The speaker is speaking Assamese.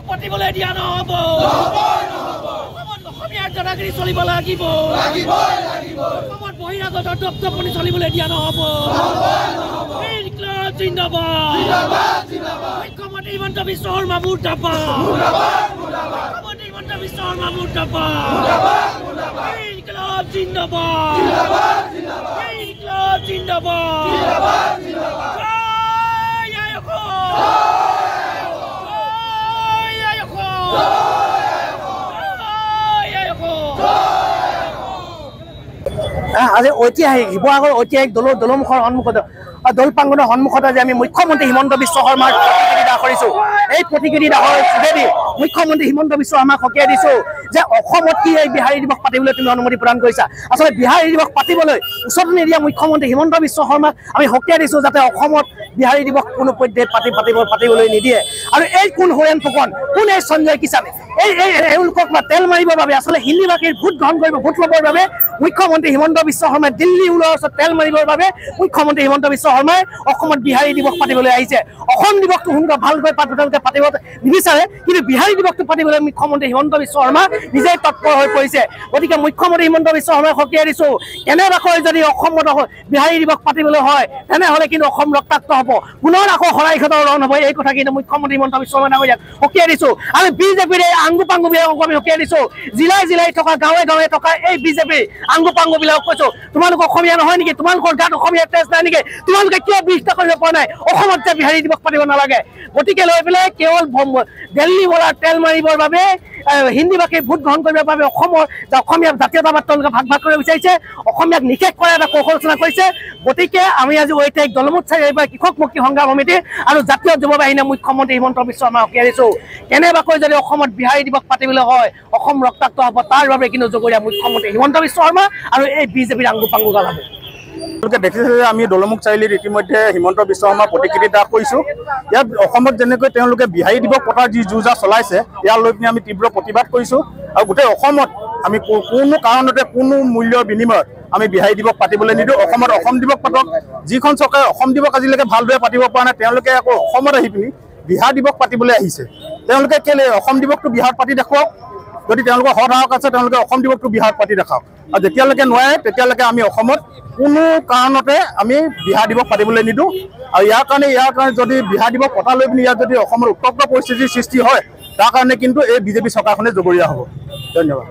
পাতিবলৈ দিয়া নহ'ব অসমীয়াৰ জনাগিৰি চলিব লাগিব অসমত বহিৰাগত দপ্তৰপনি চলিবলৈ দিয়া নহ'ব মুখ্যমন্ত্ৰী হিমন্ত বিশ্ব শৰ্মা মুৰ্দাবাদ মুখ্যমন্ত্ৰী হিমন্ত বিশ্ব শৰ্মা মুৰ্দাবাদ জিন্দাবাদ আজি ঐতিহাসিক শিৱসাগৰ ঐতিহাসিক দলমুখৰ সন্মুখত দল প্ৰাংগণৰ সন্মুখত আজি আমি মুখ্যমন্ত্ৰী হিমন্ত বিশ্ব শৰ্মাৰ প্ৰতিকৃতি দাহ কৰিছোঁ। এই প্ৰতিকৃতি দাহৰ যোগেদি মুখ্যমন্ত্ৰী হিমন্ত বিশ্ব শৰ্মাক সকীয়াই দিছোঁ যে অসমত কি এই বিহাৰী দিৱস পাতিবলৈ তুমি অনুমতি প্ৰদান কৰিছা। আচলতে বিহাৰী দিৱস পাতিবলৈ উচতনি নিদিয়া মুখ্যমন্ত্ৰী হিমন্ত বিশ্ব শৰ্মাক আমি সকীয়াই দিছোঁ যাতে অসমত বিহাৰী দিৱস কোনো পৰ্যায়ত পাতিবলৈ নিদিয়ে। আৰু এই কোন হৰেণ ফুকন, কোন এই সঞ্জয় কিষাণে এওঁলোকক তেল মাৰিবৰ বাবে আচলতে হিন্দী ভাষীৰ ভোট গ্ৰহণ কৰিব, ভোট ল'বৰ বাবে মুখ্যমন্ত্ৰী হিমন্ত বিশ্ব শৰ্মাই দিল্লী ওলোৱাৰ ওচৰত তেল মাৰিবৰ বাবে মুখ্যমন্ত্ৰী হিমন্ত বিশ্ব শৰ্মাই অসমত বিহাৰী দিৱস পাতিবলৈ আহিছে। অসম দিৱসটো সোনকালে ভালকৈ তেওঁলোকে পাতিব নিবিচাৰে, কিন্তু বিহাৰী দিৱসটো পাতিবলৈ মুখ্যমন্ত্ৰী হিমন্ত বিশ্ব শৰ্মা নিজেই তৎপৰ হৈ পৰিছে। গতিকে মুখ্যমন্ত্ৰী হিমন্ত বিশ্ব শৰ্মাই সকীয়াই দিছোঁ কেনেবাকৈ যদি অসমত বিহাৰী দিৱস পাতিবলৈ হয় তেনেহ'লে কিন্তু অসম ৰক্তাক্ত হ'ব, পুনৰ আকৌ শৰাইঘাটৰ ৰণ হ'ব। এই কথা কিন্তু মুখ্যমন্ত্ৰী হিমন্ত বিশ্ব শৰ্মাই ডাঙৰীয়াক সকীয়াই দিছোঁ। আৰু বিজেপিৰ এই আংগু পাংগুবিলাকক আমি সকীয়াই দিছোঁ। জিলাই জিলাই থকা গাঁৱে গাঁৱে থকা এই বিজেপিৰ আংগু পাংগুবিলাকক কৈছোঁ, তোমালোক অসমীয়া নহয় নেকি? তোমালোকৰ গাত অসমীয়া তেজ নাই নেকি? তোমালোকে কিয় বিৰোধিতা কৰিব পৰা নাই? অসমত যে বিহাৰী দিৱস পাতিব নালাগে। গতিকে লৈ পেলাই কেৱল দিল্লী বলাৰ তেল মাৰিবৰ বাবে হিন্দী ভাষীৰ ভোট গ্ৰহণ কৰিবৰ বাবে অসমীয়া জাতীয়তাবাদ তেওঁলোকে ভাগ ভাগ কৰিব বিচাৰিছে, অসমীয়াক নিষেধ কৰাৰ এটা কৌশল ৰচনা কৰিছে। গতিকে আমি আজি ঐতিহাসিক দলমুখ চাৰিআলিৰ কৃষক মুক্তি সংগ্ৰাম সমিতি আৰু জাতীয় যুৱ বাহিনী মুখ্যমন্ত্ৰী হিমন্ত বিশ্ব শৰ্মাক সকীয়াই দিছোঁ। কেনেবাকৈ যদি অসমত বিহাৰী দিৱস পাতিবলৈ হয় অসম ৰক্তাক্ত হ'ব, তাৰ বাবে কিন্তু জগৰীয়া মুখ্যমন্ত্ৰী হিমন্ত বিশ্ব শৰ্মা আৰু এই বিজেপিৰ আংগু পাংগু গালাব। তেওঁলোকে দেখিছে যে আমি দলমুখ চাৰিআলিত ইতিমধ্যে হিমন্ত বিশ্ব শৰ্মাৰ প্ৰতিকৃতি দাহ কৰিছোঁ। ইয়াত অসমত যেনেকৈ তেওঁলোকে বিহাৰী দিৱস পতাৰ যি যুঁজা চলাইছে ইয়াক লৈ পিনে আমি তীব্ৰ প্ৰতিবাদ কৰিছোঁ। আৰু গোটেই অসমত আমি কোনো কাৰণতে কোনো মূল্যৰ বিনিময়ত আমি বিহাৰী দিৱস পাতিবলৈ নিদিওঁ। অসমত অসম দিৱস পাতক। যিখন চৰকাৰে অসম দিৱস আজিলৈকে ভালদৰে পাতিব পৰা নাই তেওঁলোকে আকৌ অসমত আহি পিনি বিহাৰ দিৱস পাতিবলৈ আহিছে। তেওঁলোকে কেলৈ অসম দিৱসটো বিহাৰত পাতি দেখুৱাওক, যদি তেওঁলোকৰ সদায়ক আছে তেওঁলোকে অসম দিৱসটো বিহাৰত পাতি দেখাওক। আৰু যেতিয়ালৈকে নোৱাৰে তেতিয়ালৈকে আমি অসমত কোনো কাৰণতে আমি বিহাৰ দিৱস পাতিবলৈ নিদিওঁ। আৰু ইয়াৰ কাৰণে যদি বিহাৰ দিৱস পতা লৈ পিনি ইয়াত যদি অসমৰ উত্তপ্ত পৰিস্থিতিৰ সৃষ্টি হয় তাৰ কাৰণে কিন্তু এই বিজেপি চৰকাৰখনে জগৰীয়া হ'ব। ধন্যবাদ।